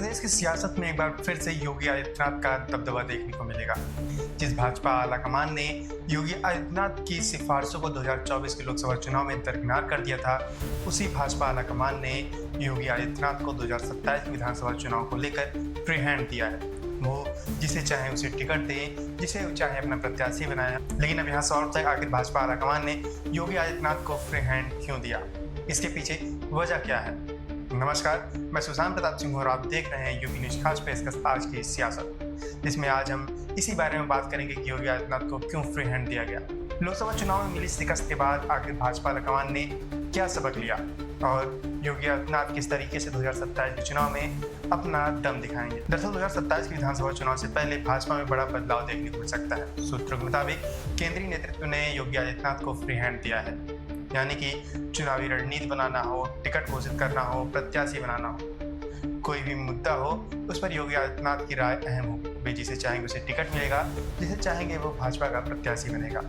प्रदेश की सियासत में एक बार फिर से योगी आदित्यनाथ का दबदबा देखने को मिलेगा। जिस भाजपा आलाकमान ने योगी आदित्यनाथ की सिफारिशों को 2024 के लोकसभा चुनाव में दरकिनार कर दिया था, उसी भाजपा आलाकमान ने योगी आदित्यनाथ को 2027 विधानसभा चुनाव को लेकर फ्री हैंड दिया है। वो जिसे चाहे उसे टिकट दें, जिसे चाहे अपना प्रत्याशी बनाया। लेकिन अब यहाँ सवाल उठता है, आखिर भाजपा आलाकमान ने योगी आदित्यनाथ को फ्री हैंड क्यों दिया? इसके पीछे वजह क्या है? नमस्कार, मैं सुशांत प्रताप सिंह और आप देख रहे हैं यूपी न्यूज खास पेशकश आज की सियासत, जिसमें आज हम इसी बारे में बात करेंगे कि योगी आदित्यनाथ को क्यों फ्री हैंड दिया गया। लोकसभा चुनाव में मिली शिकस्त के बाद आखिर भाजपा आलाकमान ने क्या सबक लिया और योगी आदित्यनाथ किस तरीके से 2027 के चुनाव में अपना दम दिखाएंगे। दरअसल 2027 के विधानसभा चुनाव से पहले भाजपा में बड़ा बदलाव देखने को मिल सकता है। सूत्रों के मुताबिक केंद्रीय नेतृत्व ने योगी आदित्यनाथ को फ्री हैंड दिया है, यानी कि चुनावी रणनीति बनाना हो, टिकट घोषित करना हो, प्रत्याशी बनाना हो, कोई भी मुद्दा हो, उस पर योगी आदित्यनाथ की राय अहम हो। वे जिसे चाहेंगे उसे टिकट मिलेगा, जिसे चाहेंगे वो भाजपा का प्रत्याशी बनेगा।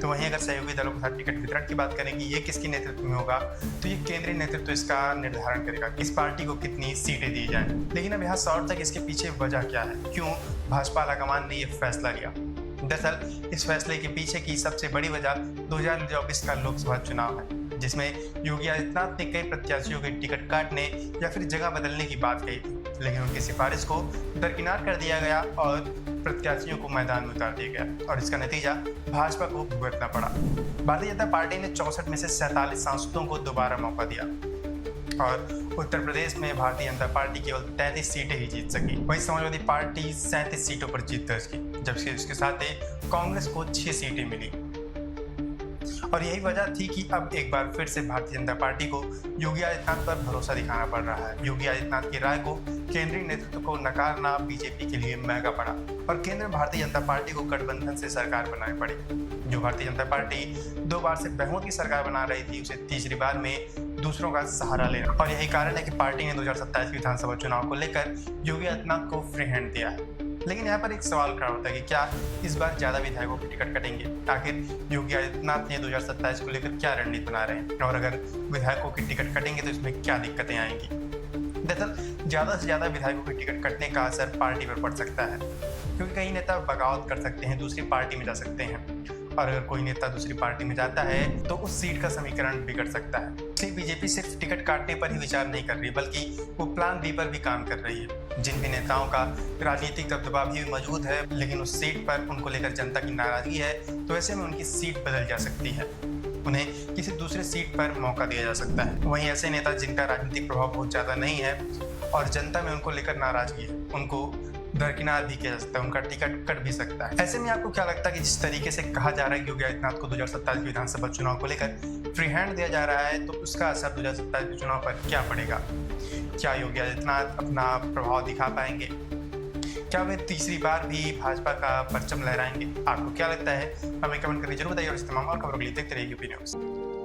तो वहीं अगर सहयोगी दलों के साथ टिकट वितरण की बात करें कि ये किसके नेतृत्व में होगा, तो ये केंद्रीय नेतृत्व इसका निर्धारण करेगा, किस पार्टी को कितनी सीटें दी जाएं। लेकिन अब यहाँ सवाल तक इसके पीछे वजह क्या है, क्यों भाजपा आलाकमान ने ये फैसला लिया। दरअसल इस फैसले के पीछे की सबसे बड़ी वजह 2024 का लोकसभा चुनाव है, जिसमें योगी आदित्यनाथ ने कई प्रत्याशियों के टिकट काटने या फिर जगह बदलने की बात कही थी, लेकिन उनकी सिफारिश को दरकिनार कर दिया गया और प्रत्याशियों को मैदान में उतार दिया गया और इसका नतीजा भाजपा को भुगतना पड़ा। भारतीय जनता पार्टी ने 64 में से 47 सांसदों को दोबारा मौका दिया और उत्तर प्रदेश में भारतीय जनता पार्टी केवल 33 सीटें ही जीत सकी। वहीं समाजवादी पार्टी 37 सीटों पर जीत दर्ज की, जबकि इसके साथ ही कांग्रेस को 6 सीटें मिली। और यही वजह थी कि अब एक बार फिर से भारतीय जनता पार्टी को योगी आदित्यनाथ पर भरोसा दिखाना पड़ रहा है। योगी आदित्यनाथ की राय को केंद्रीय नेतृत्व को नकारना बीजेपी के लिए महंगा पड़ा और केंद्र में भारतीय जनता पार्टी को गठबंधन से सरकार बनानी पड़ी। जो भारतीय जनता पार्टी 2 बार से बहुमत की सरकार बना रही थी, उसे तीसरी बार में दूसरों का सहारा लेना। और यही कारण है कि पार्टी ने 2027 विधानसभा चुनाव को लेकर योगी आदित्यनाथ को फ्री हैंड दिया है। लेकिन यहाँ पर एक सवाल खड़ा होता है कि क्या इस बार ज्यादा विधायकों की टिकट कटेंगे? आखिर योगी आदित्यनाथ ने 2027 को लेकर क्या रणनीति बना रहे हैं और अगर विधायकों की टिकट कटेंगे तो इसमें क्या दिक्कतें आएंगी? दरअसल ज्यादा से ज्यादा विधायकों की टिकट कटने का असर पार्टी पर पड़ सकता है, क्योंकि कई नेता बगावत कर सकते हैं, दूसरी पार्टी में जा सकते हैं और अगर कोई नेता दूसरी पार्टी में जाता है तो उस सीट का समीकरण बिगड़ सकता है। इसलिए बीजेपी सिर्फ टिकट काटने पर ही विचार नहीं कर रही, बल्कि वो प्लान बी पर भी काम कर रही है। जिन भी नेताओं का राजनीतिक दबदबा भी मौजूद है, लेकिन उस सीट पर उनको लेकर जनता की नाराजगी है, तो ऐसे में उनकी सीट बदल जा सकती है, उन्हें किसी दूसरे सीट पर मौका दिया जा सकता है। वहीं ऐसे नेता जिनका राजनीतिक प्रभाव बहुत ज़्यादा नहीं है और जनता में उनको लेकर नाराजगी है, उनको दरकिनार भी किया जा सकता है, उनका टिकट कट भी सकता है। ऐसे में आपको क्या लगता है कि जिस तरीके से कहा जा रहा है कि योगी आदित्यनाथ को 2027 विधानसभा चुनाव को लेकर फ्री हैंड दिया जा रहा है, तो उसका असर 2027 के चुनाव पर क्या पड़ेगा? क्या योगी आदित्यनाथ अपना प्रभाव दिखा पाएंगे? क्या वे तीसरी बार भी भाजपा का परचम लहराएंगे? आपको क्या लगता है? हमें कमेंट करके जरूर बताइए और इस तमाम और खबरों के लिए देखते रहिए यूपी न्यूज।